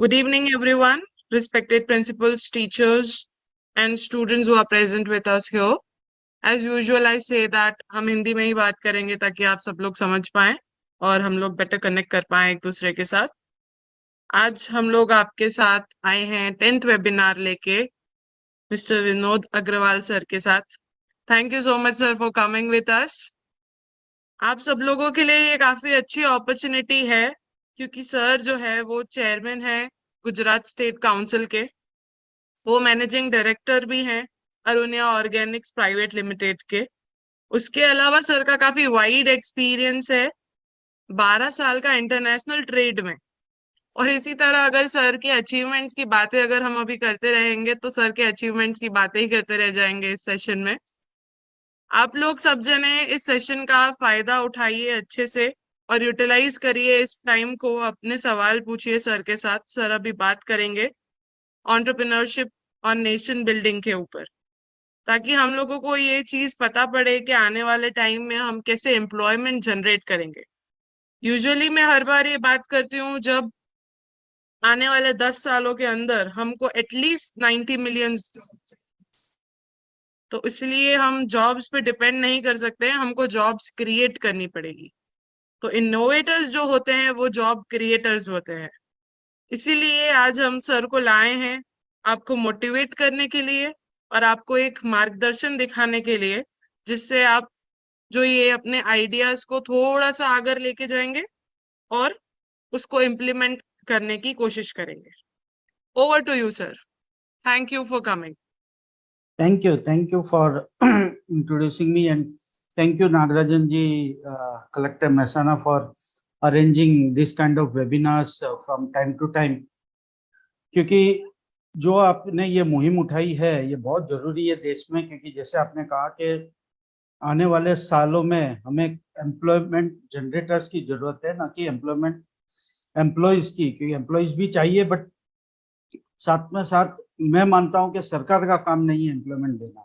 Good evening, everyone, respected principals, teachers, and students who are present with us here. As usual, I say that हम हिंदी में ही बात करेंगे ताकि आप सब लोग समझ पाएं और हम लोग बेटर कनेक्ट कर पाएं एक दूसरे के साथ। आज हम लोग आपके साथ आए हैं 10th वेबिनार लेके मिस्टर विनोद अग्रवाल सर के साथ। Thank you so much sir for coming with us. आप सब लोगों के लिए ये काफी अच्छी अपॉर्चुनिटी है क्योंकि सर जो है वो चेयरमैन है गुजरात स्टेट काउंसिल के। वो मैनेजिंग डायरेक्टर भी हैं अरुणिया ऑर्गेनिक्स प्राइवेट लिमिटेड के। उसके अलावा सर का काफी वाइड एक्सपीरियंस है 12 साल का इंटरनेशनल ट्रेड में। और इसी तरह अगर सर के अचीवमेंट्स की बातें अगर हम अभी करते रहेंगे तो सर के अचीवमेंट्स की बातें ही करते रह जाएंगे इस सेशन में। आप लोग सब जने इस सेशन का फायदा उठाइए अच्छे से और यूटिलाइज करिए इस टाइम को। अपने सवाल पूछिए सर के साथ। सर अभी बात करेंगे एंटरप्रेन्योरशिप और नेशन बिल्डिंग के ऊपर, ताकि हम लोगों को ये चीज पता पड़े कि आने वाले टाइम में हम कैसे एम्प्लॉयमेंट जनरेट करेंगे। यूजुअली मैं हर बार ये बात करती हूँ जब आने वाले 10 सालों के अंदर हमको एटलीस्ट 90 मिलियन, तो इसलिए हम जॉब्स पे डिपेंड नहीं कर सकते हैं, हमको जॉब्स क्रिएट करनी पड़ेगी। तो इनोवेटर्स जो होते हैं वो जॉब क्रिएटर्स होते हैं। इसीलिए आज हम सर को लाए हैं आपको मोटिवेट करने के लिए और आपको एक मार्गदर्शन दिखाने के लिए, जिससे आप जो ये अपने आइडियाज को थोड़ा सा आगे लेके जाएंगे और उसको इम्प्लीमेंट करने की कोशिश करेंगे। Over to you sir. Thank you for coming. Thank you for introducing me, and thank you Nagarajan ji, Collector Mehsana, for arranging this kind of webinars from time to time. क्योंकि जो आपने ये मुहिम उठाई है ये बहुत जरूरी है देश में, क्योंकि जैसे आपने कहा कि आने वाले सालों में हमें एम्प्लॉयमेंट जनरेटर्स की जरूरत है, ना कि एम्प्लॉयज की, क्योंकि एम्प्लॉयज भी चाहिए, बट साथ में साथ मैं मानता हूं कि सरकार का काम नहीं है एम्प्लॉयमेंट देना,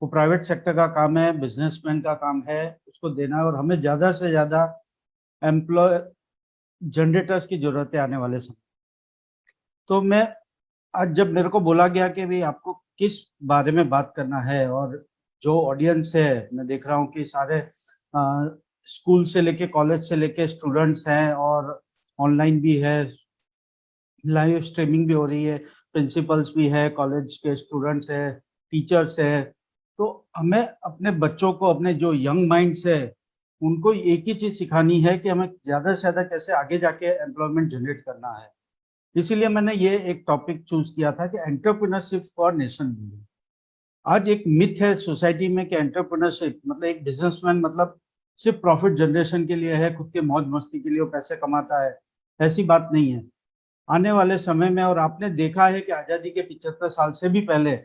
वो प्राइवेट सेक्टर का काम है, बिजनेसमैन का काम है उसको देना, और हमें ज्यादा से ज्यादा एम्प्लॉय जनरेटर्स की जरूरत है आने वाले समय। तो मैं आज जब मेरे को बोला गया कि भाई आपको किस बारे में बात करना है, और जो ऑडियंस है मैं देख रहा हूँ कि सारे स्कूल से लेके कॉलेज से लेके स्टूडेंट्स हैं, और ऑनलाइन भी है, लाइव स्ट्रीमिंग भी हो रही है, प्रिंसिपल्स भी है, कॉलेज के स्टूडेंट्स है, टीचर्स है। तो हमें अपने बच्चों को, अपने जो यंग माइंड्स है उनको एक ही चीज सिखानी है कि हमें ज्यादा से ज्यादा कैसे आगे जाके एम्प्लॉयमेंट जनरेट करना है। इसीलिए मैंने ये एक टॉपिक चूज किया था कि एंटरप्रेन्योरशिप फॉर नेशन बिल्डिंग। आज एक मिथ है सोसाइटी में कि एंटरप्रेन्योरशिप मतलब एक बिजनेसमैन मतलब सिर्फ प्रॉफिट जनरेशन के लिए है, खुद के मौज मस्ती के लिए वो पैसे कमाता है। ऐसी बात नहीं है। आने वाले समय में, और आपने देखा है कि आजादी के 75 साल से भी पहले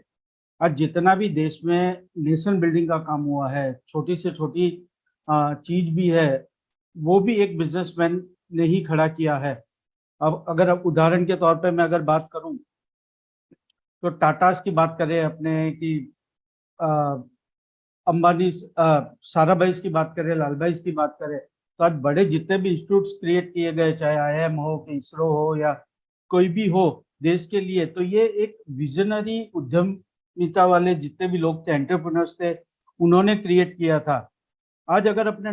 आज जितना भी देश में नेशन बिल्डिंग का काम हुआ है, छोटी से छोटी चीज भी है, वो भी एक बिजनेसमैन ने ही खड़ा किया है। अब अगर अब उदाहरण के तौर पे मैं अगर बात करूं तो टाटास की बात करें अपने कि अंबानी, साराभाई की बात करें, लालभाई की बात करें, तो आज बड़े जितने भी इंस्टीट्यूट्स क्रिएट किए गए, चाहे IIM हो, इसरो हो, या कोई भी हो देश के लिए, तो ये एक विजनरी उद्यमिता वाले जितने भी लोग थे, एंटरप्रेन्योर्स थे, उन्होंने क्रिएट किया था। आज अगर अपने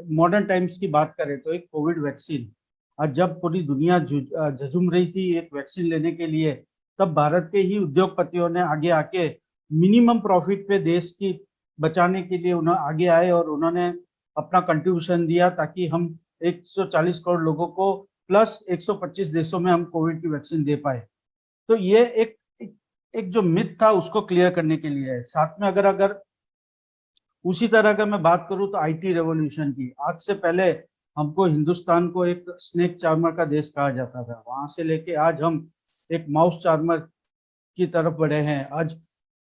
मॉडर्न टाइम्स की बात करें तो एक कोविड वैक्सीन, आज जब पूरी दुनिया झुझुम रही थी एक वैक्सीन लेने के लिए, तब भारत के ही उद्योगपतियों ने आगे आके मिनिमम प्रॉफिट पे देश की बचाने के लिए उन्होंने आगे आए और उन्होंने अपना कंट्रीब्यूशन दिया, ताकि हम 140 करोड़ लोगों को प्लस 125 देशों में हम कोविड की वैक्सीन दे पाए। तो ये एक जो मिथ था उसको क्लियर करने के लिए है। साथ में अगर उसी तरह का मैं बात करूं तो IT रेवोल्यूशन की, आज से पहले हमको हिंदुस्तान को एक स्नेक चार्मर का देश कहा जाता था, वहां से लेके आज हम एक माउस चार्मर की तरफ बढ़े हैं। आज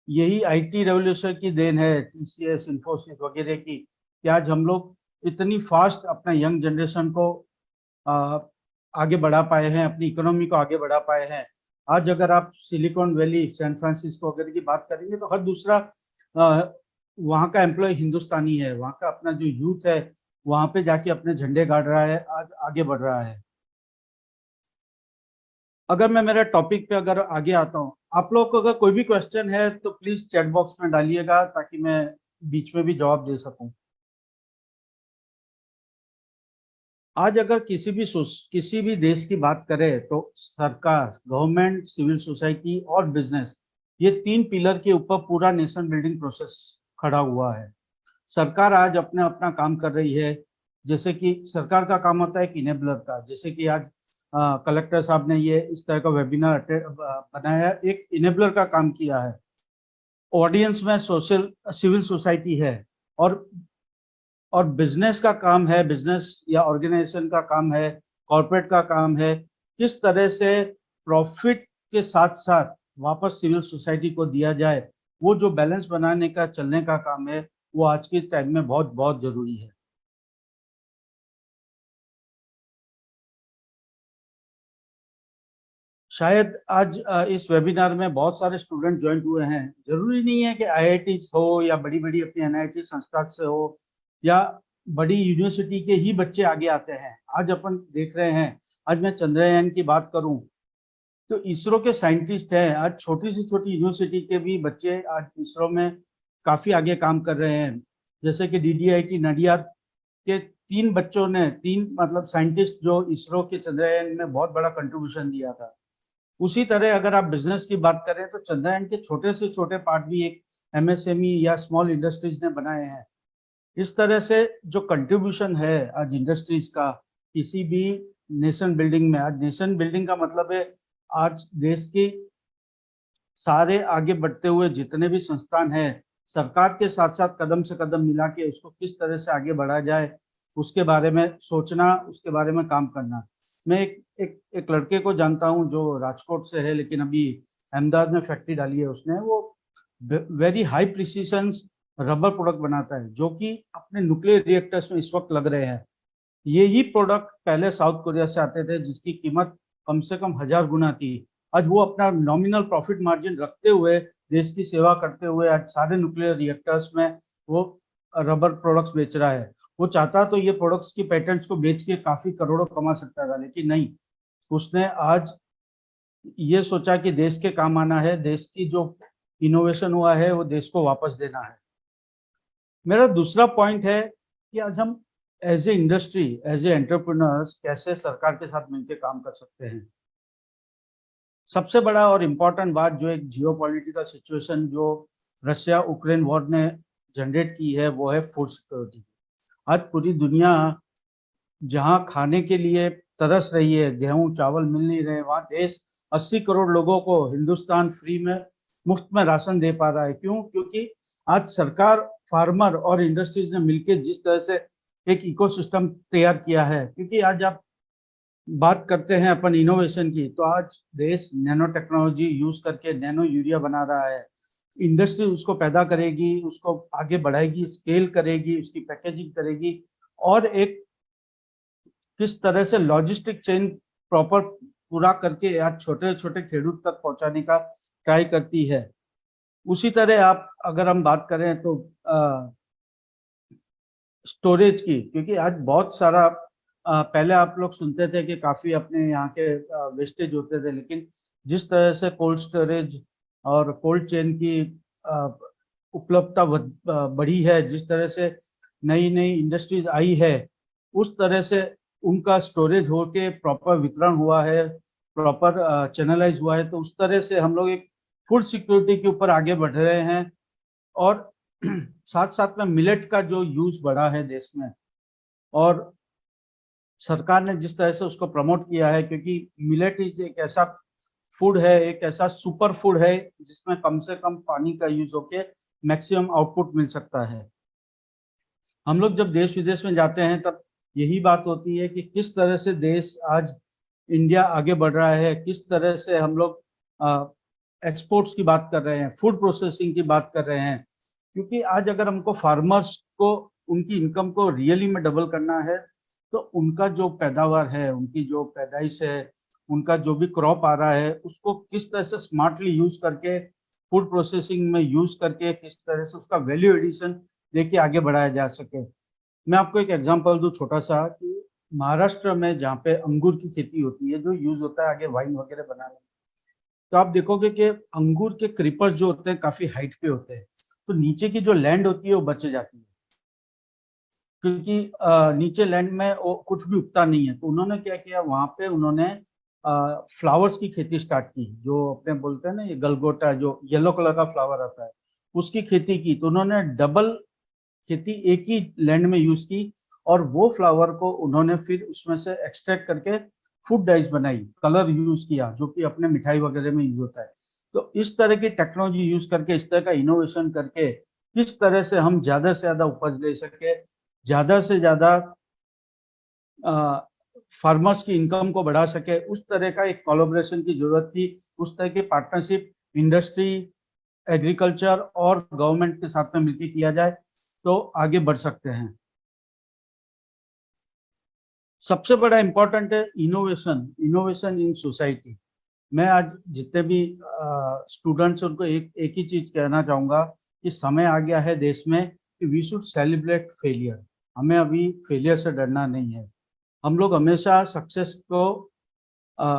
यही IT रेवोल्यूशन की देन है, TCS, इंफोसिस वगैरह की, कि आज हम लोग इतनी फास्ट अपना यंग जनरेशन को आगे बढ़ा पाए हैं, अपनी इकोनॉमी को आगे बढ़ा पाए हैं। आज अगर आप सिलिकॉन वैली, सैन फ्रांसिस्को वगैरह की बात करेंगे तो हर दूसरा वहाँ का एम्प्लॉय हिंदुस्तानी है, वहाँ का अपना जो यूथ है वहाँ पे जाके अपने झंडे गाड़ रहा है, आज आगे बढ़ रहा है। अगर मैं मेरा टॉपिक पे अगर आगे आता हूँ, आप लोग को अगर कोई भी क्वेश्चन है तो प्लीज चैट बॉक्स में डालिएगा ताकि मैं बीच में भी जवाब दे सकूं। आज अगर किसी भी देश की बात करें तो सरकार, गवर्नमेंट, सिविल सोसाइटी और बिजनेस, ये तीन पिलर के ऊपर पूरा नेशन बिल्डिंग प्रोसेस खड़ा हुआ है। सरकार आज अपना अपना काम कर रही है। जैसे कि सरकार का काम होता है एक इनेबलर का, जैसे कि आज कलेक्टर साहब ने ये इस तरह का वेबिनार बनाया, एक इनेबलर का काम किया है। ऑडियंस में सोशल सिविल सोसाइटी है और बिजनेस का काम है, बिजनेस या ऑर्गेनाइजेशन का काम है, कॉर्पोरेट का काम है किस तरह से प्रॉफिट के साथ साथ वापस सिविल सोसाइटी को दिया जाए। वो जो बैलेंस बनाने का, चलने का काम है, वो आज के टाइम में बहुत बहुत जरूरी है। शायद आज इस वेबिनार में बहुत सारे स्टूडेंट ज्वाइन हुए हैं। जरूरी नहीं है कि आईआईटी हो या बड़ी बड़ी अपनी एनआईटी संस्था से हो या बड़ी यूनिवर्सिटी के ही बच्चे आगे आते हैं। आज अपन देख रहे हैं, आज मैं चंद्रयान की बात करूं तो इसरो के साइंटिस्ट हैं, आज छोटी से छोटी यूनिवर्सिटी के भी बच्चे आज इसरो में काफी आगे काम कर रहे हैं। जैसे कि डीडीआईटी नडियाद के तीन बच्चों ने, तीन मतलब साइंटिस्ट जो इसरो के चंद्रयान में बहुत बड़ा कंट्रीब्यूशन दिया था। उसी तरह अगर आप बिजनेस की बात करें तो चंद्रयान के छोटे से छोटे पार्ट भी एक एमएसएमई या स्मॉल इंडस्ट्रीज ने बनाए हैं। इस तरह से जो कंट्रीब्यूशन है आज इंडस्ट्रीज का किसी भी नेशन बिल्डिंग में, आज नेशन बिल्डिंग का मतलब है आज देश की सारे आगे बढ़ते हुए जितने भी संस्थान हैं, सरकार के साथ साथ कदम से कदम मिला के उसको किस तरह से आगे बढ़ाया जाए, उसके बारे में सोचना, उसके बारे में काम करना। मैं एक लड़के को जानता हूं जो राजकोट से है लेकिन अभी अहमदाबाद में फैक्ट्री डाली है उसने। वो very high precision rubber product बनाता है जो कि अपने न्यूक्लियर रिएक्टर्स में इस वक्त लग रहे हैं। यही प्रोडक्ट पहले साउथ कोरिया से आते थे जिसकी कीमत कम से कम 1000 गुना थी। आज वो अपना नॉमिनल प्रॉफिट मार्जिन रखते हुए, देश की सेवा करते हुए आज सारे न्यूक्लियर रिएक्टर्स में वो रबर प्रोडक्ट्स बेच रहा है। वो चाहता तो ये प्रोडक्ट्स की पेटेंट्स को बेच के काफी करोड़ों कमा सकता था, लेकिन नहीं, उसने आज ये सोचा कि देश के काम आना है, देश की जो इनोवेशन हुआ है वो देश को वापस देना है। मेरा दूसरा पॉइंट है कि आज हम as a industry, as a entrepreneurs कैसे सरकार के साथ मिलकर काम कर सकते हैं। सबसे बड़ा और इम्पोर्टेंट बात जो एक जियोपॉलिटिकल सिचुएशन जो रशिया यूक्रेन वॉर ने जनरेट की है वो है फूड सिक्योरिटी। आज पूरी दुनिया जहां खाने के लिए तरस रही है, गेहूं चावल मिल नहीं रहे, वहां देश 80 करोड़ लोगों को हिंदुस्तान फ्री में मुफ्त में राशन दे पा रहा है। क्यों? क्योंकि आज सरकार, फार्मर और इंडस्ट्रीज ने मिलकर जिस तरह से एक इकोसिस्टम तैयार किया है। क्योंकि आज आप बात करते हैं अपन इनोवेशन की, तो आज देश नैनो टेक्नोलॉजी यूज करके नैनो यूरिया बना रहा है। इंडस्ट्री उसको पैदा करेगी, उसको आगे बढ़ाएगी, स्केल करेगी, उसकी पैकेजिंग करेगी और एक किस तरह से लॉजिस्टिक चेन प्रॉपर पूरा करके आज छोटे छोटे खेडूत तक पहुंचाने का ट्राई करती है। उसी तरह आप अगर हम बात करें तो स्टोरेज की, क्योंकि आज बहुत सारा पहले आप लोग सुनते थे कि काफी अपने यहाँ के वेस्टेज होते थे, लेकिन जिस तरह से कोल्ड स्टोरेज और कोल्ड चेन की उपलब्धता बढ़ी है, जिस तरह से नई नई इंडस्ट्रीज आई है, उस तरह से उनका स्टोरेज होके प्रॉपर वितरण हुआ है, प्रॉपर चैनलाइज हुआ है। तो उस तरह से हम लोग एक फूड सिक्योरिटी के ऊपर आगे बढ़ रहे हैं। और साथ साथ में मिलेट का जो यूज बढ़ा है देश में, और सरकार ने जिस तरह से उसको प्रमोट किया है, क्योंकि मिलेट इज एक ऐसा फूड है, एक ऐसा सुपर फूड है जिसमें कम से कम पानी का यूज होके मैक्सिमम आउटपुट मिल सकता है। हम लोग जब देश विदेश में जाते हैं तब यही बात होती है कि किस तरह से देश आज इंडिया आगे बढ़ रहा है, किस तरह से हम लोग एक्सपोर्ट्स की बात कर रहे हैं, फूड प्रोसेसिंग की बात कर रहे हैं। क्योंकि आज अगर हमको फार्मर्स को उनकी इनकम को रियली में डबल करना है तो उनका जो पैदावार है, उनकी जो पैदाइश है, उनका जो भी क्रॉप आ रहा है, उसको किस तरह से स्मार्टली यूज करके, फूड प्रोसेसिंग में यूज करके किस तरह से उसका वैल्यू एडिशन लेके आगे बढ़ाया जा सके। मैं आपको एक एग्जांपल दूं छोटा सा कि महाराष्ट्र में जहाँ पे अंगूर की खेती होती है, जो यूज होता है आगे वाइन वगैरह बनाने में, तो आप देखोगे कि अंगूर के क्रीपर्स जो होते हैं काफी हाइट पे होते हैं, तो नीचे की जो लैंड होती है वो बच जाती है, क्योंकि नीचे लैंड में वो कुछ भी उगता नहीं है। तो उन्होंने क्या किया, वहां पे उन्होंने फ्लावर्स की खेती स्टार्ट की, जो अपने बोलते हैं ना ये गलगोटा, जो येलो कलर का फ्लावर आता है, उसकी खेती की। तो उन्होंने डबल खेती एक ही लैंड में यूज की, और वो फ्लावर को उन्होंने फिर उसमें से एक्सट्रैक्ट करके फूड डाइस बनाई, कलर यूज किया, जो कि अपने मिठाई वगैरह में यूज होता है। तो इस तरह की टेक्नोलॉजी यूज करके, इस तरह का इनोवेशन करके, किस तरह से हम ज्यादा से ज्यादा उपज ले सके, ज्यादा से ज्यादा फार्मर्स की इनकम को बढ़ा सके, उस तरह का एक कोलैबोरेशन की जरूरत थी। उस तरह की पार्टनरशिप इंडस्ट्री, एग्रीकल्चर और गवर्नमेंट के साथ में मिलकर किया जाए तो आगे बढ़ सकते हैं। सबसे बड़ा इंपॉर्टेंट है इनोवेशन, इनोवेशन इन सोसाइटी। मैं आज जितने भी स्टूडेंट्स उनको एक ही चीज कहना चाहूंगा कि समय आ गया है देश में कि वी शुड सेलिब्रेट फेलियर। हमें अभी फेलियर से डरना नहीं है। हम लोग हमेशा सक्सेस को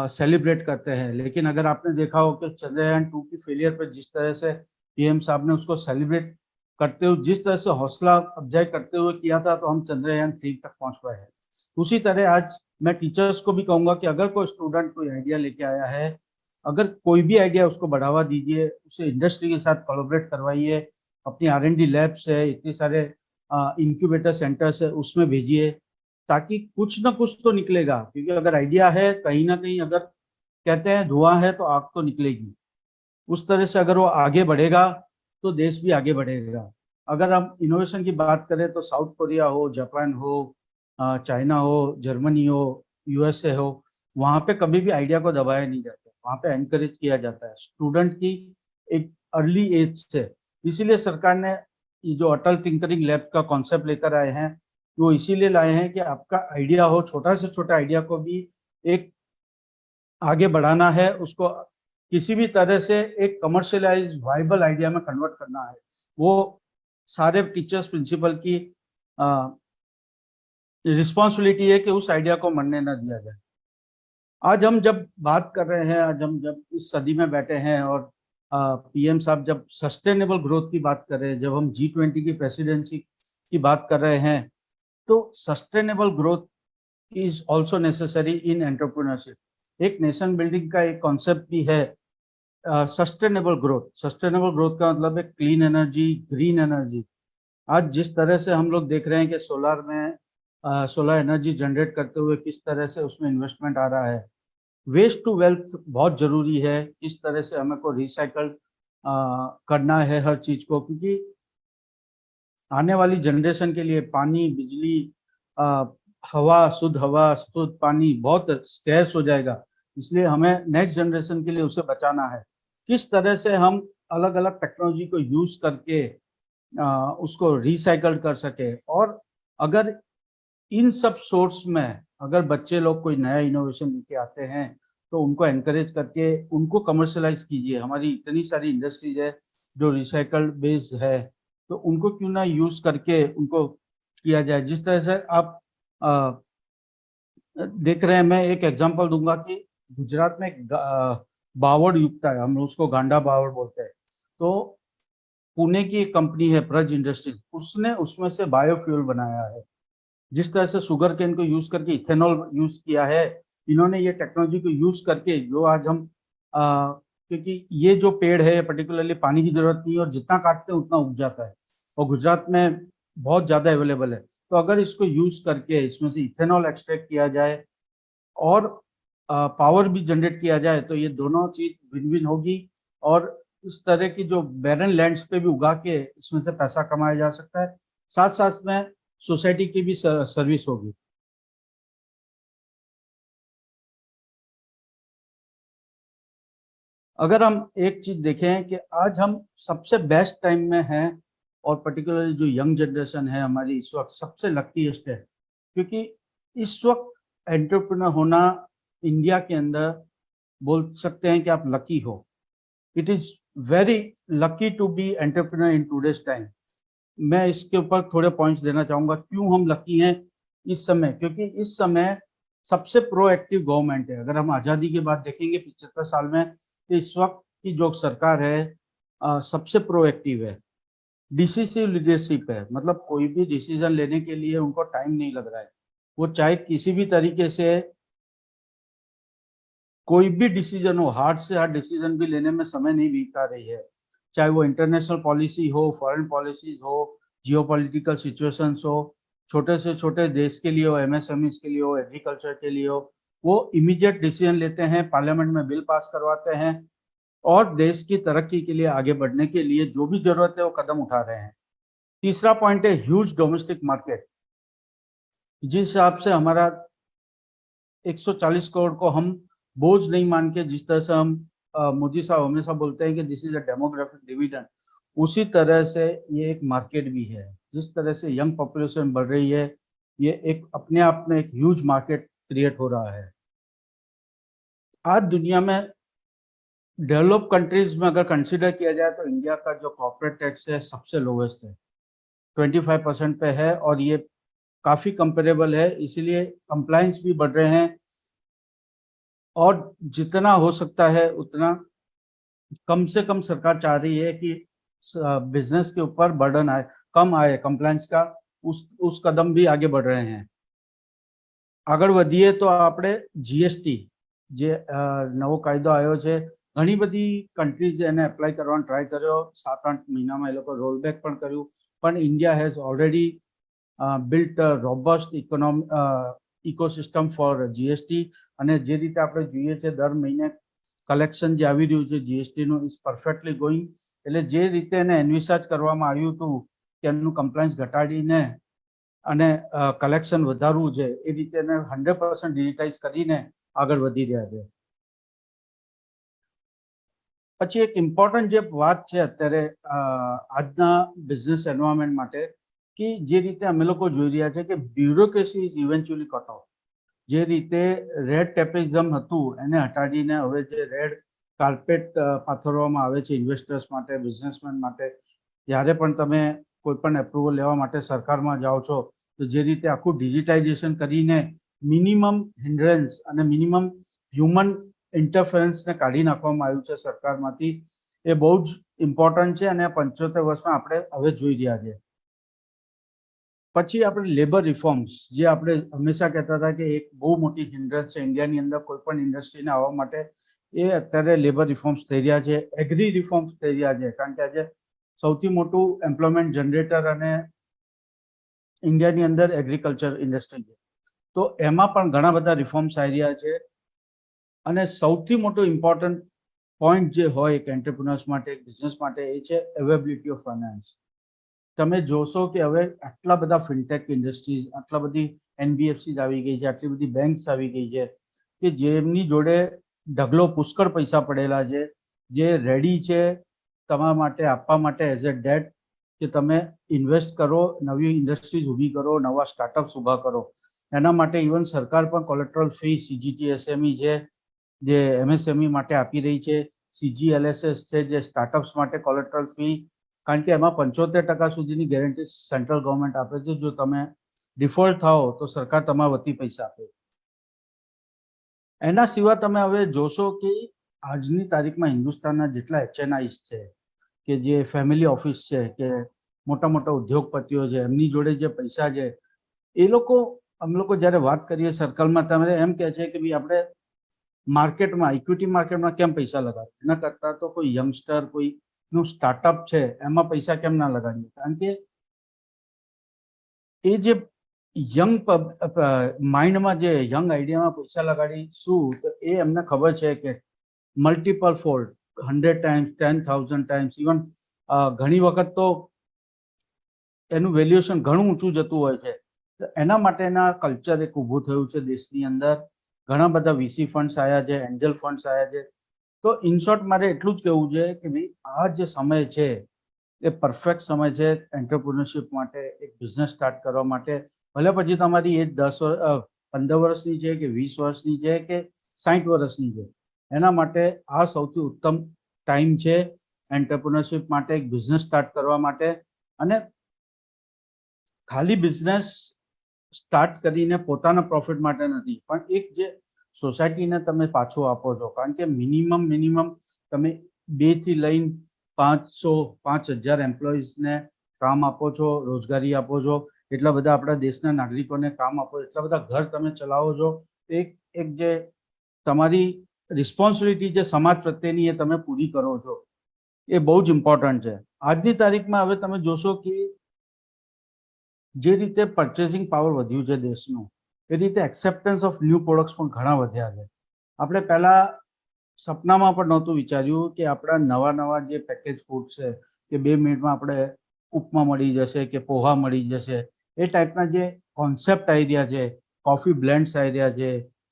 सेलिब्रेट करते हैं, लेकिन अगर आपने देखा हो कि चंद्रयान 2 की फेलियर पर जिस तरह से पीएम साहब ने उसको सेलिब्रेट करते हुए, जिस तरह से हौसला अफजाई करते हुए किया था, तो हम चंद्रयान 3 तक पहुंच पाए हैं। उसी तरह आज मैं टीचर्स को भी कहूंगा कि अगर कोई स्टूडेंट कोई आइडिया लेके आया है, अगर कोई भी आइडिया, उसको बढ़ावा दीजिए, उसे इंडस्ट्री के साथ कोलैबोरेट करवाइए, अपनी R&D लैब्स है, इतने सारे इंक्यूबेटर सेंटर्स है, उसमें भेजिए, ताकि कुछ ना कुछ तो निकलेगा। क्योंकि अगर आइडिया है, कहीं ना कहीं, अगर कहते हैं धुआं है तो आग तो निकलेगी। उस तरह से अगर वो आगे बढ़ेगा तो देश भी आगे बढ़ेगा। अगर हम इनोवेशन की बात करें तो साउथ कोरिया हो, जापान हो, चाइना हो, जर्मनी हो, USA हो, वहां पे कभी भी आइडिया को दबाया नहीं जाता, वहां पे एनकरेज किया जाता है स्टूडेंट की एक अर्ली एज से। इसीलिए सरकार ने ये जो अटल टिंकरिंग लैब का कॉन्सेप्ट लेकर आए हैं, वो इसीलिए लाए हैं कि आपका आइडिया हो, छोटा से छोटा आइडिया को भी एक आगे बढ़ाना है, उसको किसी भी तरह से एक कमर्शियलाइज वाइबल आइडिया में कन्वर्ट करना है। वो सारे टीचर्स, प्रिंसिपल की रिस्पॉन्सिबिलिटी है कि उस आइडिया को मरने ना दिया जाए। आज हम जब बात कर रहे हैं, आज हम जब इस सदी में बैठे हैं, और पीएम साहब जब सस्टेनेबल ग्रोथ की बात कर रहे हैं, जब हम G20 की प्रेसिडेंसी की बात कर रहे हैं, तो sustainable growth is also necessary in entrepreneurship. एक नेशन बिल्डिंग का एक कॉन्सेप्ट भी है सस्टेनेबल ग्रोथ। सस्टेनेबल ग्रोथ का मतलब है क्लीन एनर्जी, ग्रीन एनर्जी। आज जिस तरह से हम लोग देख रहे हैं कि सोलर में सोलर एनर्जी जनरेट करते हुए किस तरह से उसमें इन्वेस्टमेंट आ रहा है, वेस्ट टू वेल्थ बहुत जरूरी है। इस तरह से हमें को रिसाइकल करना है हर चीज को, क्योंकि आने वाली जनरेशन के लिए पानी, बिजली, हवा, शुद्ध पानी बहुत स्कैर्स हो जाएगा। इसलिए हमें नेक्स्ट जनरेशन के लिए उसे बचाना है। किस तरह से हम अलग अलग टेक्नोलॉजी को यूज करके उसको रिसाइकल कर सके, और अगर इन सब सोर्स में अगर बच्चे लोग कोई नया इनोवेशन लेके आते हैं, तो उनको एनकरेज करके उनको कमर्शलाइज कीजिए। हमारी इतनी सारी इंडस्ट्रीज है जो रिसाइकल्ड बेस्ड है, तो उनको क्यों ना यूज करके उनको किया जाए। जिस तरह से आप देख रहे हैं, मैं एक एग्जांपल दूंगा कि गुजरात में एक बावड़ युक्त है, हम उसको गांडा बावड़ बोलते हैं। तो पुणे की एक कंपनी है प्रज इंडस्ट्रीज, उसने उसमें से बायोफ्यूल बनाया है। जिस तरह से शुगर केन को यूज करके इथेनॉल यूज किया है, इन्होंने ये टेक्नोलॉजी को यूज करके, जो आज हम क्योंकि ये जो पेड़ है पर्टिकुलरली पानी की जरूरत नहीं है, और जितना काटते हैं उतना उग जाता है, और गुजरात में बहुत ज्यादा अवेलेबल है। तो अगर इसको यूज करके इसमें से इथेनॉल एक्सट्रैक्ट किया जाए और पावर भी जनरेट किया जाए, तो ये दोनों चीज विन विन होगी। और इस तरह की जो बैरन लैंड्स पे भी उगा के इसमें से पैसा कमाया जा सकता है, साथ साथ में सोसाइटी की भी सर्विस होगी। अगर हम एक चीज देखें कि आज हम सबसे बेस्ट टाइम में हैं, और पर्टिकुलरली जो यंग जनरेशन है हमारी, इस वक्त सबसे लकीस्ट है, क्योंकि इस वक्त एंटरप्रेन्योर होना इंडिया के अंदर, बोल सकते हैं कि आप लकी हो। It is very lucky to be entrepreneur in today's time. मैं इसके ऊपर थोड़े पॉइंट्स देना चाहूंगा क्यों हम लकी हैं, इस समय, क्योंकि इस समय सबसे प्रोएक्टिव गवर्नमेंट है। अगर हम आजादी के बाद देखेंगे 75 साल में, तो इस वक्त की जो सरकार है सबसे प्रोएक्टिव है, डिसिसिव लीडरशिप है। मतलब कोई भी डिसीजन लेने के लिए उनको टाइम नहीं लग रहा है। वो चाहे किसी भी तरीके से कोई भी डिसीजन हो, हार्ड से हार्ड डिसीजन भी लेने में समय नहीं बीता रही है, चाहे वो इंटरनेशनल पॉलिसी हो, फॉरेन पॉलिसीज हो, जियोपॉलिटिकल सिचुएशंस हो, छोटे से छोटे देश के लिए हो, एमएसएमईज के लिए हो, एग्रीकल्चर के लिए हो, वो इमीडिएट डिसीजन लेते हैं, पार्लियामेंट में बिल पास करवाते हैं और देश की तरक्की के लिए, आगे बढ़ने के लिए जो भी जरूरत है वो कदम उठा रहे हैं। तीसरा पॉइंट है ह्यूज डोमेस्टिक मार्केट। जिस हिसाब से हमारा 140 करोड़ को हम बोझ नहीं मान के, जिस तरह से हम मोदी साहब हमेशा बोलते हैं कि this is a demographic dividend, उसी तरह से ये एक मार्केट भी है। जिस तरह से यंग पॉपुलेशन बढ़ रही है, ये एक अपने आप में एक ह्यूज मार्केट क्रिएट हो रहा है। आज दुनिया में डेवलप कंट्रीज में अगर कंसीडर किया जाए तो इंडिया का जो कॉर्पोरेट टैक्स है सबसे लोवेस्ट है, 25% पे है, और ये काफी कंपेरेबल है। इसीलिए कंप्लायंस भी बढ़ रहे हैं और जितना हो सकता है उतना कम से कम सरकार चाह रही है कि बिजनेस के ऊपर बर्डन आए, कम आए कंप्लायंस का, उस कदम भी आगे बढ़ रहे हैं। આગળ વધીએ તો આપણે જીએસટી જે નવો કાયદો આવ્યો છે, ઘણી બધી કન્ટ્રીઝ એને એપ્લાય કરવાનો ટ્રાય કર્યો, 7-8 મહિનામાં એ લોકો રોલબેક પણ કર્યું, પણ India has already built a robust ecosystem for GST. અને જે રીતે આપણે જોઈએ છે દર મહિને કલેક્શન જે આવી રહ્યું છે જીએસટીનું ઇઝ પરફેક્ટલી ગોઈંગ. એટલે જે રીતે એને એન્વિસાજ કરવામાં આવ્યું હતું કે એમનું કમ્પ્લાયન્સ ઘટાડીને અને કલેક્શન વધારવું છે, એ રીતે એને 100% ડિજિટાઇઝ કરીને આગળ વધી રહ્યા છે. પછી એક ઇમ્પોર્ટન્ટ જે વાત છે અત્યારે આજના બિઝનેસ એન્વાયરમેન્ટ માટે, કે જે રીતે અમે લોકો જોઈ રહ્યા છે કે bureaucracy is eventually cut off. જે રીતે રેડ ટેપિઝમ હતું એને હટાડીને હવે જે રેડ કાર્પેટ પાથરવામાં આવે છે ઇન્વેસ્ટર્સ માટે, બિઝનેસમેન માટે, જ્યારે પણ તમે કોઈ પણ એપ્રુવલ લેવા માટે સરકારમાં જાઓ છો તો જે રીતે આખું ડિજિટાઇઝેશન કરીને મિનિમમ હિન્ડ્રન્સ અને મિનિમમ હ્યુમન ઇન્ટરફરન્સને કાઢી નાખવામાં આવ્યું છે સરકારમાંથી, એ બહુ જ ઇમ્પોર્ટન્ટ છે અને 75 વર્ષમાં આપણે હવે જોઈ રહ્યા છે. પછી આપણે લેબર રિફોર્મ્સ, જે આપણે હંમેશા કહેતા હતા કે એક બહુ મોટી હિન્ડ્રન્સ છે ઇન્ડિયાની અંદર કોઈ પણ ઇન્ડસ્ટ્રીને આવવા માટે, એ અત્યારે લેબર રિફોર્મ્સ થઈ રહ્યા છે, એગ્રી રિફોર્મ્સ થઈ રહ્યા છે. કારણ કે આજે સૌથી મોટું એમ્પ્લોયમેન્ટ જનરેટર અને ઇન્ડિયાની અંદર એગ્રીકલ્ચર ઇન્ડસ્ટ્રી છે, તો એમાં પણ ઘણા બધા રિફોર્મ્સ આવી રહ્યા છે. અને સૌથી મોટો ઇમ્પોર્ટન્ટ પોઈન્ટ જે હોય એક એન્ટરપ્રિન્યોર્સ માટે, એક બિઝનેસ માટે, એ છે અવેબિલિટી ઓફ ફાઇનાન્સ. તમે જોશો કે હવે આટલા બધા ફિનટેક ઇન્ડસ્ટ્રીઝ, આટલા બધી એનબીએફસીઝ આવી ગઈ છે, આટલી બધી બેંક્સ આવી ગઈ છે કે જેમની જોડે ઢગલો પુષ્કળ પૈસા પડેલા છે, જે રેડી છે તમારા માટે આપવા માટે એઝ એ ડેટ, કે તમે ઇન્વેસ્ટ કરો, નવી ઇન્ડસ્ટ્રીઝ ઊભી કરો, નવા સ્ટાર્ટઅપ્સ ઊભા કરો. એના માટે ઇવન સરકાર પણ કોલેટ્રલ ફ્રી CGTSME છે જે એમએસએમઈ માટે આપી રહી છે, CGLSS છે જે સ્ટાર્ટઅપ્સ માટે કોલેટ્રલ ફી, કારણ કે એમાં 75% સુધીની ગેરંટી સેન્ટ્રલ ગવર્મેન્ટ આપે છે. જો તમે ડિફોલ્ટ થાઓ તો સરકાર તમારા વતી પૈસા આપે. એના સિવાય તમે હવે જોશો કે આજની તારીખમાં હિન્દુસ્તાનના જેટલા HNIs છે, કે જે ફેમિલી ઓફિસ છે, કે મોટા મોટા ઉદ્યોગપતિઓ છે, એમની જોડે જે પૈસા છે, એ લોકો, અમે લોકો જ્યારે વાત કરીએ સર્કલમાં, તમે એમ કહે છે કે ભાઈ આપણે માર્કેટમાં, ઇક્વિટી માર્કેટમાં કેમ પૈસા લગાવે, એના કરતાં તો કોઈ યંગસ્ટર, કોઈનું સ્ટાર્ટઅપ છે એમાં પૈસા કેમ ના લગાડીએ. કારણ કે એ જે યંગ માઇન્ડમાં, જે યંગ આઈડિયામાં પૈસા લગાડીશું તો એ એમને ખબર છે કે multiple fold, 100 times, 10,000 times, even ઘણી વખત તો એનું વેલ્યુએશન ઘણું ઊંચું જતું હોય છે. તો એના માટેના કલ્ચર એક ઊભું થયું છે દેશની અંદર. ઘણા બધા VC ફંડ્સ આવ્યા છે, એન્જલ ફંડ્સ આવ્યા છે. તો ઇન શોર્ટ મારે એટલું જ કહેવું છે કે ભાઈ આ જે સમય છે એ પરફેક્ટ સમય છે એન્ટરપ્રિન્યોરશિપ માટે, એક બિઝનેસ સ્ટાર્ટ કરવા માટે. ભલે પછી તમારી એજ 15 વર્ષની છે કે 20 વર્ષની છે કે 60 વર્ષની છે, એના માટે આ સૌથી ઉત્તમ ટાઈમ છે એન્ટરપ્રિન્યોરશિપ માટે, એક બિઝનેસ સ્ટાર્ટ કરવા માટે. અને ખાલી બિઝનેસ સ્ટાર્ટ કરીને પોતાના પ્રોફિટ માટે નથી, પણ એક જે સોસાયટીને તમે પાછું આપો છો, કારણ કે મિનિમમ તમે 2 થી લઈને 5,000 એમ્પ્લોઈઝને કામ આપો છો, રોજગારી આપો છો, એટલા બધા આપણા દેશના નાગરિકોને કામ આપો, એટલા બધા ઘર તમે ચલાવો છો. એક જે તમારી રિસ્પોન્સિબિલિટી જે સમાજ પ્રત્યેની એ તમે પૂરી કરો છો, એ બહુ જ ઇમ્પોર્ટન્ટ છે. આજની તારીખમાં હવે તમે જોશો કે જે રીતે પરચેસિંગ પાવર વધ્યું છે દેશનું, એ રીતે એક્સેપ્ટન્સ ઓફ ન્યૂ પ્રોડક્ટ્સ પણ ઘણા વધ્યા છે. આપણે પહેલા સપનામાં પણ નહોતું વિચાર્યું કે આપણા નવા જે પેકેજ ફૂડ છે કે 2 મિનિટમાં આપણે ઉપમા મળી જશે કે પોહા મળી જશે, એ ટાઈપના જે કોન્સેપ્ટ આવી રહ્યા છે, કોફી બ્લેન્ડ્સ આવી રહ્યા છે,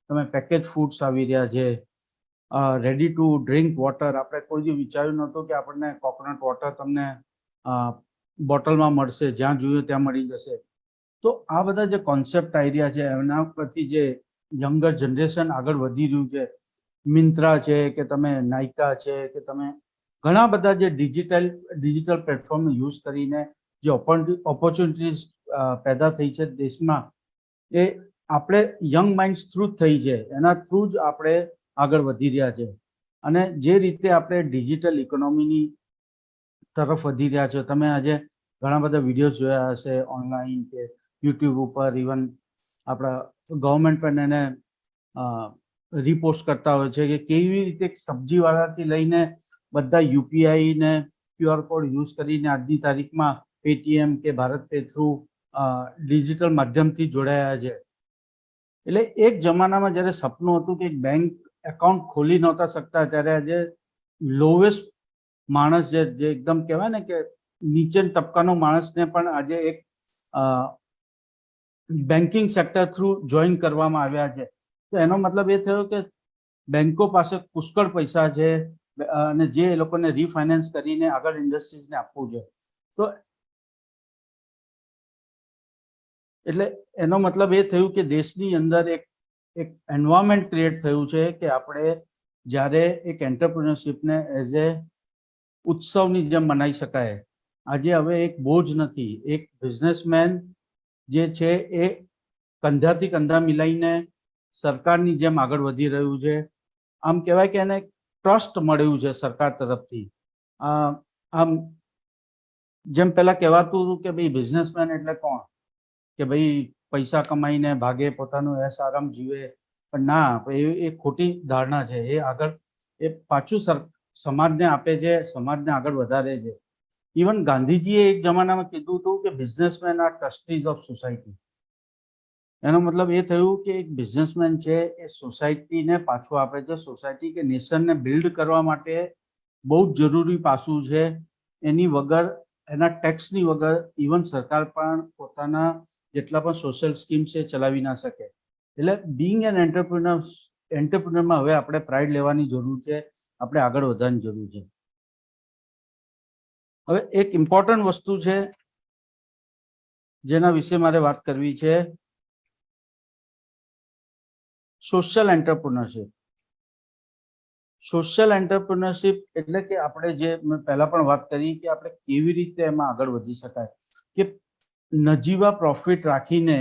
તમે પેકેજ ફૂડ્સ આવી રહ્યા છે, રેડી ટુ ડ્રિંક વોટર. આપણે કોઈ જે વિચાર્યું નહોતું કે આપણને કોકોનટ વોટર તમને બોટલમાં મળશે, જ્યાં જોઈએ ત્યાં મળી જશે. તો આ બધા જે કોન્સેપ્ટ આવી રહ્યા છે, એના પરથી જે યંગર જનરેશન આગળ વધી રહ્યું છે, મિંત્રા છે કે તમે નાયકા છે કે તમે ઘણા બધા જે ડિજિટલ પ્લેટફોર્મ યુઝ કરીને જે ઓપોર્ચ્યુનિટીઝ પેદા થઈ છે દેશમાં, એ આપણે યંગ માઇન્ડ્સ થ્રુ જ થઈ છે, એના થ્રુ જ આપણે આગળ વધી રહ્યા છે. અને જે રીતે આપણે ડિજિટલ ઇકોનોમીની તરફ વધી રહ્યા છે, તમે આજે ઘણા બધા વિડીયોઝ જોયા હશે ઓનલાઈન કે યુટ્યુબ ઉપર, ઇવન આપણા ગવર્મેન્ટ પણ એને રીપોસ્ટ કરતા હોય છે કે કેવી રીતે સબ્જીવાળાથી લઈને બધા યુપીઆઈ ને QR કોડ યુઝ કરીને આજની તારીખમાં પેટીએમ કે ભારત પે થ્રુ ડિજિટલ માધ્યમથી જોડાયા છે. એટલે એક જમાનામાં જ્યારે સપનું હતું કે એક બેંક એકાઉન્ટ ખોલી નહોતા શકતા, ત્યારે આજે લોવેસ્ટ માણસ જે એકદમ કહેવાય ને કે નીચે તબક્કાનો માણસને પણ આજે એક બેન્કિંગ સેક્ટર થ્રુ જોઈન કરવામાં આવ્યા છે. તો એનો મતલબ એ થયો કે બેંકો પાસે પુષ્કળ પૈસા છે અને જે એ લોકોને રીફાઇનાન્સ કરીને આગળ ઇન્ડસ્ટ્રીઝને આપવું છે. તો એટલે એનો મતલબ એ થયું કે દેશની અંદર એક એન્વાયરમેન્ટ ક્રિએટ થયું છે કે આપણે જ્યારે એક એન્ટરપ્રિન્યોરશિપને એઝ એ ઉત્સવની જેમ મનાવી શકાય. આજે હવે એક બોજ નથી, એક બિઝનેસમેન જે છે એ કંધાથી કંધા મિલાઈને સરકારની જેમ આગળ વધી રહ્યું છે. આમ કહેવાય કે એને ટ્રસ્ટ મળ્યું છે સરકાર તરફથી. આમ જેમ પહેલા કહેવાતું હતું કે ભાઈ બિઝનેસમેન એટલે કોણ, કે ભાઈ પૈસા કમાઈને ભાગે, પોતાનું એસ આરામ જીવે, પણ ના, એ ખોટી ધારણા છે. એ આગળ એ પાછું સમાજને આપે છે, સમાજને આગળ વધારે છે. ઇવન ગાંધીજીએ એક જમાનામાં કીધું હતું કે businessman are trustees of society. એનો મતલબ એ થયું કે એક બિઝનેસમેન છે એ સોસાયટીને પાછું આપે છે. સોસાયટી કે નેશનને બિલ્ડ કરવા માટે બહુ જ જરૂરી પાસું છે. એની વગર, એના ટેક્સની વગર ઇવન સરકાર પણ પોતાના જેટલા પણ સોશિયલ સ્કીમ છે ચલાવી ના શકે. એટલે બીંગ એન એન્ટરપ્રિન્યોરમાં હવે આપણે પ્રાઇડ લેવાની જરૂર છે, આપણે આગળ વધવાની જરૂર છે. હવે એક ઇમ્પોર્ટન્ટ વસ્તુ છે જેના વિશે મારે વાત કરવી છે, સોશિયલ એન્ટરપ્રિન્યોરશિપ. સોશિયલ એન્ટરપ્રિન્યોરશિપ એટલે કે આપણે જે મેં પહેલા પણ વાત કરી કે આપણે કેવી રીતે એમાં આગળ વધી શકાય, કે નજીવા પ્રોફિટ રાખીને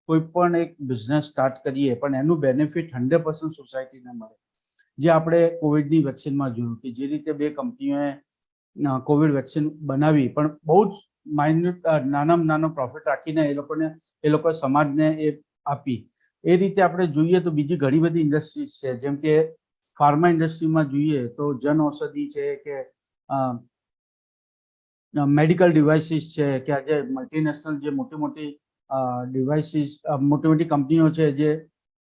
કોઈ પણ એક બિઝનેસ સ્ટાર્ટ કરીએ પણ એનું બેનિફિટ 100% સોસાયટીને મળે. જે આપણે કોવિડની વેક્સિનમાં જોયું કે જે રીતે 2 કંપનીઓએ કોવિડ વેક્સિન બનાવી પણ બહુ જ માઇન્યુટ નાનામાં નાનો પ્રોફિટ રાખીને એ લોકોએ સમાજને એ આપી. એ રીતે આપણે જોઈએ તો બીજી ઘણી બધી ઇન્ડસ્ટ્રીઝ છે, જેમ કે ફાર્મા ઇન્ડસ્ટ્રીમાં જોઈએ તો જન ઔષધિ છે કે મેડિકલ ડિવાઇસીસ છે, કે આજે મલ્ટીનેશનલ જે મોટી ડિવાઇસીસ, મોટી કંપનીઓ છે જે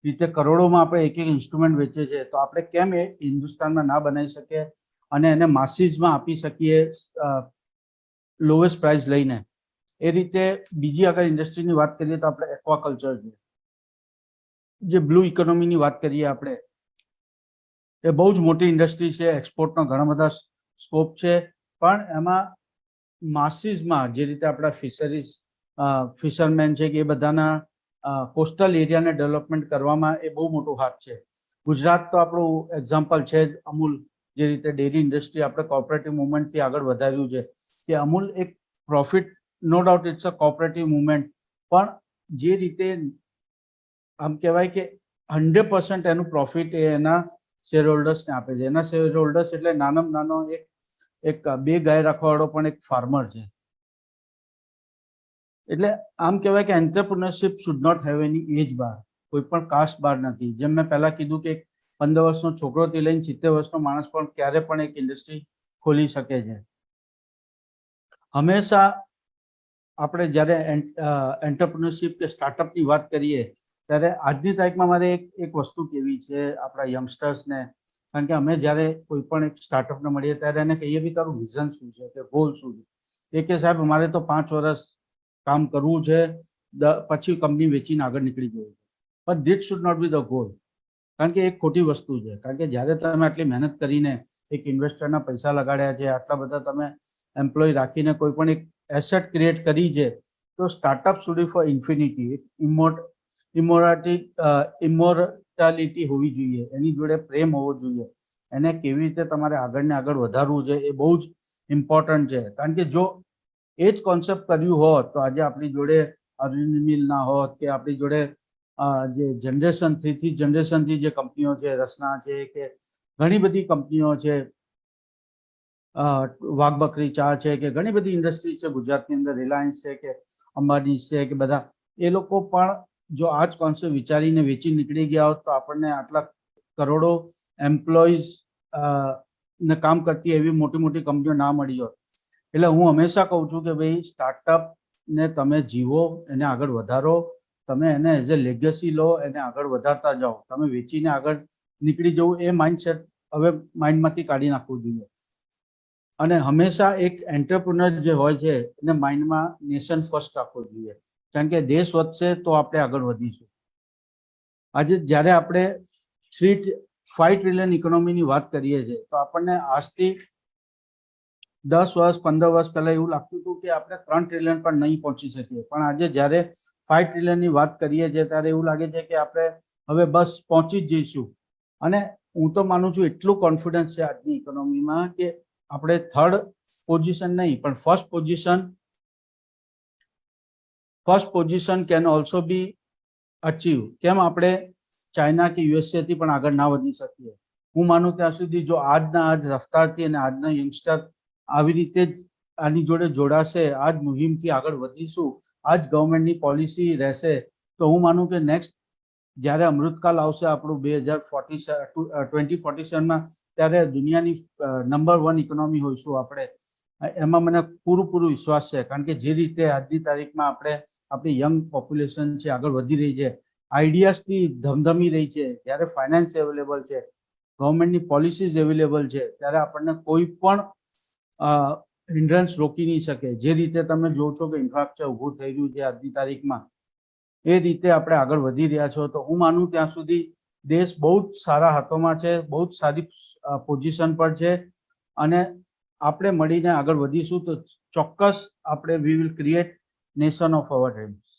રીતે કરોડોમાં આપણે એક ઇન્સ્ટ્રુમેન્ટ વેચે છે, તો આપણે કેમ એ હિન્દુસ્તાનમાં ના બનાવી શકીએ અને એને માસીસમાં આપી શકીએ લોએસ્ટ પ્રાઇસ લઈને. એ રીતે બીજી અગર ઇન્ડસ્ટ્રીની વાત કરીએ તો આપણે એક્વાકલ્ચર છે, જે બ્લુ ઇકોનોમીની વાત કરીએ આપણે, એ બહુ જ મોટી ઇન્ડસ્ટ્રી છે, એક્સપોર્ટનો ઘણા બધા સ્કોપ છે, પણ એમાં માસીસમાં જે રીતે આપણા ફિશરમેન છે કે એ બધાના કોસ્ટલ એરિયાને ડેવલપમેન્ટ કરવામાં એ બહુ મોટો હાથ છે. ગુજરાત તો આપણું એક્ઝામ્પલ છે જ. અમૂલ જે રીતે ડેરી ઇન્ડસ્ટ્રી આપણે કોઓપરેટિવ મુવમેન્ટથી આગળ વધાર્યું છે, કે અમૂલ એક profit, no doubt it's a cooperative movement, પણ જે રીતે આમ કહેવાય કે 100% એનું પ્રોફિટ એ એના શેર હોલ્ડર્સને આપે છે. એના શેર હોલ્ડર્સ એટલે નાનામાં નાનો એક 2 ગાય રાખવાવાળો પણ એક ફાર્મર છે. એટલે આમ કહેવાય કે entrepreneurship should not have any age bar, કોઈ પણ કાસ્ટ બાર નથી. જેમ મેં પહેલા કીધું કે 15 વર્ષનો છોકરોથી લઈને 70 વર્ષનો માણસ પણ ક્યારે પણ એક ઇન્ડસ્ટ્રી ખોલી શકે છે. હંમેશા આપણે જ્યારે એન્ટરપ્રિન્યોરશિપ કે સ્ટાર્ટઅપની વાત કરીએ ત્યારે આજની તારીખમાં મારે એક વસ્તુ કહેવી છે આપણા યંગસ્ટર્સને, કારણ કે અમે જ્યારે કોઈ પણ એક સ્ટાર્ટઅપને મળીએ ત્યારે એને કહીએ બી તારું વિઝન શું છે કે ગોલ શું છે, એ કે સાહેબ અમારે તો 5 વર્ષ કામ કરવું છે, પછી કંપની વેચીને આગળ નીકળી જવું છે. But this should not be the goal, કારણ કે એક ખોટી વસ્તુ છે. કારણ કે જ્યારે તમે આટલી મહેનત કરીને એક ઇન્વેસ્ટરના પૈસા લગાડ્યા છે, આટલા બધા તમે એમ્પ્લોય રાખીને કોઈ પણ એક એસેટ ક્રિએટ કરી છે, તો startup should be for infinity. Immortality હોવી જોઈએ, એની જોડે પ્રેમ હોવો જોઈએ, એને કેવી રીતે તમારે આગળ ને આગળ વધારવું છે એ બહુ જ ઇમ્પોર્ટન્ટ છે. કારણ કે જો એ જ કોન્સેપ્ટ કર્યું હોત તો આજે આપણી જોડે અરવિંદ મિલ ના હોત, કે આપણી જોડે જે જનરેશન 3 જનરેશનથી જે કંપનીઓ છે, રસના છે, કે ઘણી બધી કંપનીઓ છે, વાઘ બકરી ચા છે, કે ઘણી બધી ઇન્ડસ્ટ્રી છે ગુજરાતની અંદર, રિલાયન્સ છે કે અંબાની છે, કે બધા એ લોકો પણ જો આ જ કોન્સેપ્ટ વિચારીને વેચી નીકળી ગયા હોત તો આપણને આટલા કરોડો એમ્પ્લોઈઝ ને કામ કરતી એવી મોટી મોટી કંપનીઓ ના મળી હોત. એટલે હું હંમેશા કહું છું કે ભાઈ સ્ટાર્ટઅપ ને તમે જીવો, એને આગળ વધારો, તમે એને એઝ એ લેગસી લો, એને આગળ વધારતા જાઓ. તમે વેચીને આગળ નીકળી જવું એ માઇન્ડસેટ હવે માઇન્ડમાંથી કાઢી નાખવું જોઈએ. અને હંમેશા એક એન્ટરપ્રિન્યોર જે હોય છે એને માઇન્ડમાં નેશન ફર્સ્ટ રાખવો જોઈએ, કારણ કે દેશ વધશે તો આપણે આગળ વધીશું. આજે જ્યારે આપણે 5 ટ્રિલિયન ઇકોનોમીની વાત કરીએ છીએ તો આપણને આજથી 10 વર્ષ 15 વર્ષ પહેલા એવું લાગતું હતું કે આપણે 3 ટ્રિલિયન પણ નહીં પહોંચી શકીએ, પણ આજે જ્યારે 5 ટ્રિલિયનની વાત કરીએ છીએ ત્યારે એવું લાગે છે કે આપણે હવે બસ પહોંચી જ જઈશું. અને હું તો માનું છું, એટલું કોન્ફિડન્સ છે આજની ઇકોનોમીમાં કે આપણે 3rd પોઝિશન નહીં પણ first position can also B achieve. કેમ આપણે ચાઇના કે યુએસએ થી પણ આગળ ના વધી શકીએ? હું માનું ત્યાં સુધી જો આજના આજ રફતારથી અને આજના યંગસ્ટર આવી રીતે જ આની જોડે જોડાશે, આ જ મુહિમથી આગળ વધીશું, આ જ ગવર્મેન્ટની પોલિસી રહેશે, તો હું માનું કે નેક્સ્ટ જ્યારે અમૃતકાલ આવશે આપણું 2047માં, ત્યારે દુનિયાની નંબર 1 ઇકોનોમી હોઈશું આપણે. એમાં મને પૂરો વિશ્વાસ છે, કારણ કે જે રીતે આજની તારીખમાં આપણે આપણી યંગ પોપ્યુલેશન છે આગળ વધી રહી છે, આઈડિયાઝથી ધમધમી રહી છે, જ્યારે ફાઇનાન્સ અવેલેબલ છે, ગવર્મેન્ટની પોલિસીઝ અવેલેબલ છે, ત્યારે આપણને કોઈ પણ હિન્ડ્રન્સ રોકી નહીં શકે. જે રીતે તમે જો છો કે ઇન્ફ્રાસ્ટ્રક્ચર ઊભું થઈ રહ્યું છે આજની તારીખમાં, એ રીતે આપણે આગળ વધી રહ્યા છો. તો હું માનું ત્યાં સુધી દેશ બહુ જ સારા હાથોમાં છે, બહુ જ સારી પોઝિશન પર છે, અને આપણે મળીને આગળ વધીશું તો ચોક્કસ આપણે we will create nation of our dreams.